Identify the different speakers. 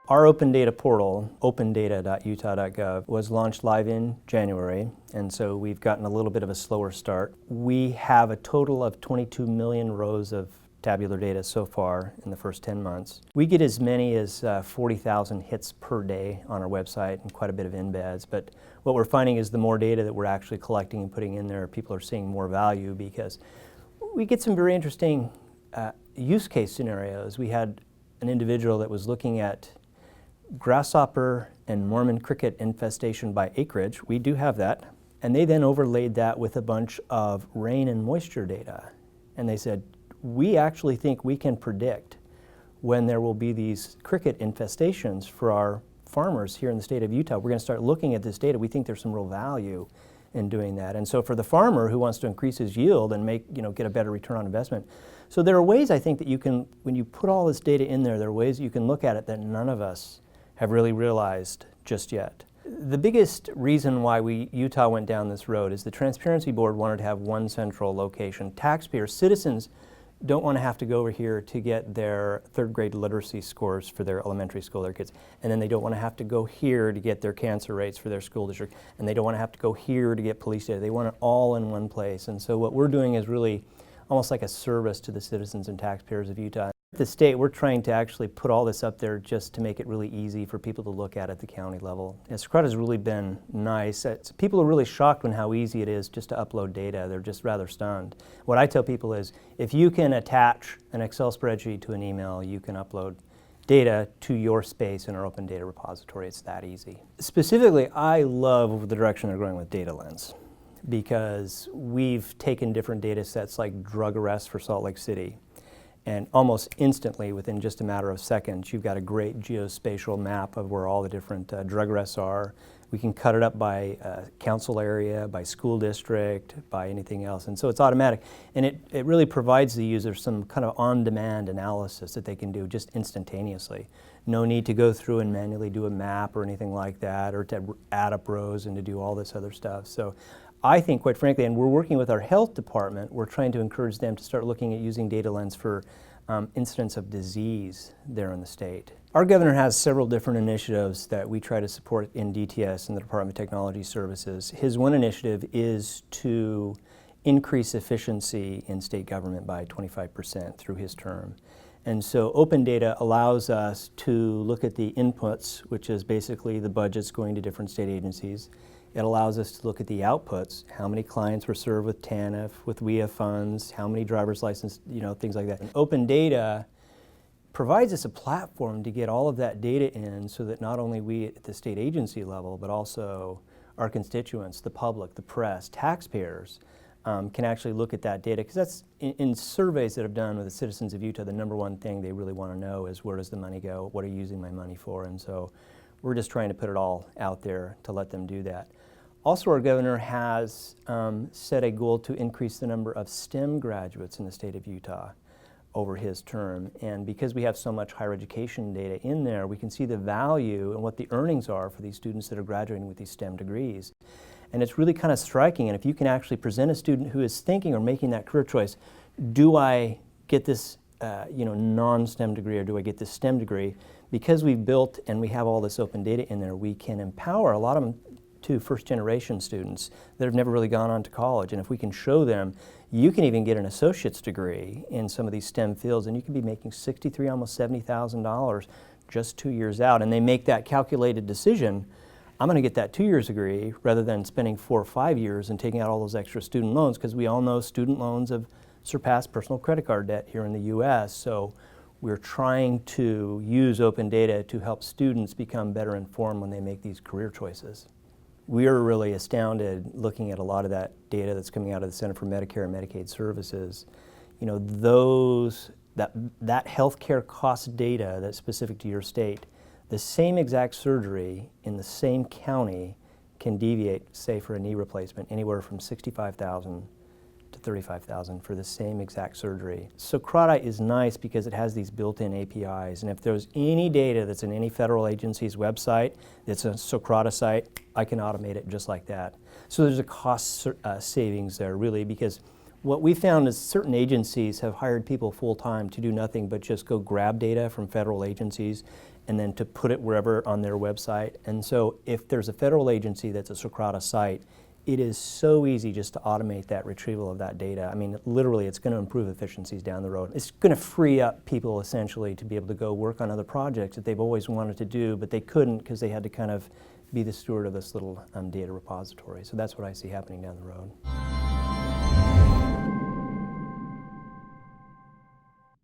Speaker 1: Our open data portal, opendata.utah.gov, was launched live in January, and so we've gotten a little bit of a slower start. We have a total of 22 million rows of tabular data so far in the first 10 months. We get as many as 40,000 hits per day on our website and quite a bit of embeds, but what we're finding is the more data that we're actually collecting and putting in there, people are seeing more value because we get some very interesting use case scenarios. We had an individual that was looking at grasshopper and Mormon cricket infestation by acreage. We do have that. And they then overlaid that with a bunch of rain and moisture data. And they said, we actually think we can predict when there will be these cricket infestations for our farmers here in the state of Utah. We're going to start looking at this data. We think there's some real value in doing that. And so for the farmer who wants to increase his yield and get a better return on investment. So there are ways I think that you can, when you put all this data in there are ways you can look at it that none of us have really realized just yet. The biggest reason why Utah went down this road is the Transparency Board wanted to have one central location. Taxpayers, citizens, don't want to have to go over here to get their third grade literacy scores for their elementary school, their kids. And then they don't want to have to go here to get their cancer rates for their school district. And they don't want to have to go here to get police data. They want it all in one place. And so what we're doing is really almost like a service to the citizens and taxpayers of Utah. At the state, we're trying to actually put all this up there just to make it really easy for people to look at the county level. And Socrata has really been nice. People are really shocked when how easy it is just to upload data. They're just rather stunned. What I tell people is, if you can attach an Excel spreadsheet to an email, you can upload data to your space in our open data repository. It's that easy. Specifically, I love the direction they're going with Data Lens, because we've taken different data sets like drug arrests for Salt Lake City, and almost instantly, within just a matter of seconds, you've got a great geospatial map of where all the different drug arrests are. We can cut it up by council area, by school district, by anything else. And so it's automatic. And it really provides the user some kind of on-demand analysis that they can do just instantaneously. No need to go through and manually do a map or anything like that, or to add up rows and to do all this other stuff. So I think, quite frankly, and we're working with our health department, we're trying to encourage them to start looking at using Data Lens for incidents of disease there in the state. Our governor has several different initiatives that we try to support in DTS, in the Department of Technology Services. His one initiative is to increase efficiency in state government by 25% through his term. And so open data allows us to look at the inputs, which is basically the budgets going to different state agencies. It allows us to look at the outputs, how many clients were served with TANF, with WIA funds, how many driver's license, things like that. And open data provides us a platform to get all of that data in so that not only we at the state agency level, but also our constituents, the public, the press, taxpayers, can actually look at that data. Because that's, in surveys that I've done with the citizens of Utah, the number one thing they really want to know is, where does the money go? What are you using my money for? And so we're just trying to put it all out there to let them do that. Also, our governor has set a goal to increase the number of STEM graduates in the state of Utah over his term. And because we have so much higher education data in there, we can see the value and what the earnings are for these students that are graduating with these STEM degrees. And it's really kind of striking. And if you can actually present a student who is thinking or making that career choice, do I get this non-STEM degree, or do I get this STEM degree? Because we've built and we have all this open data in there, we can empower a lot of them to first-generation students that have never really gone on to college. And if we can show them, you can even get an associate's degree in some of these STEM fields, and you can be making $63,000, almost $70,000 just 2 years out. And they make that calculated decision, I'm going to get that 2 years degree rather than spending 4 or 5 years and taking out all those extra student loans, because we all know student loans have surpassed personal credit card debt here in the U.S. So we're trying to use open data to help students become better informed when they make these career choices. We are really astounded looking at a lot of that data that's coming out of the Center for Medicare and Medicaid Services. That healthcare cost data that's specific to your state, the same exact surgery in the same county can deviate, say, for a knee replacement, anywhere from $65,000 to $35,000 for the same exact surgery. Socrata is nice because it has these built-in APIs, and if there's any data that's in any federal agency's website that's a Socrata site, I can automate it just like that. So there's a cost savings there, really, because What we found is certain agencies have hired people full-time to do nothing but just go grab data from federal agencies and then to put it wherever on their website. And so if there's a federal agency that's a Socrata site, it is so easy just to automate that retrieval of that data. I mean, literally, it's going to improve efficiencies down the road. It's going to free up people essentially to be able to go work on other projects that they've always wanted to do, but they couldn't because they had to kind of be the steward of this little data repository. So that's what I see happening down the road.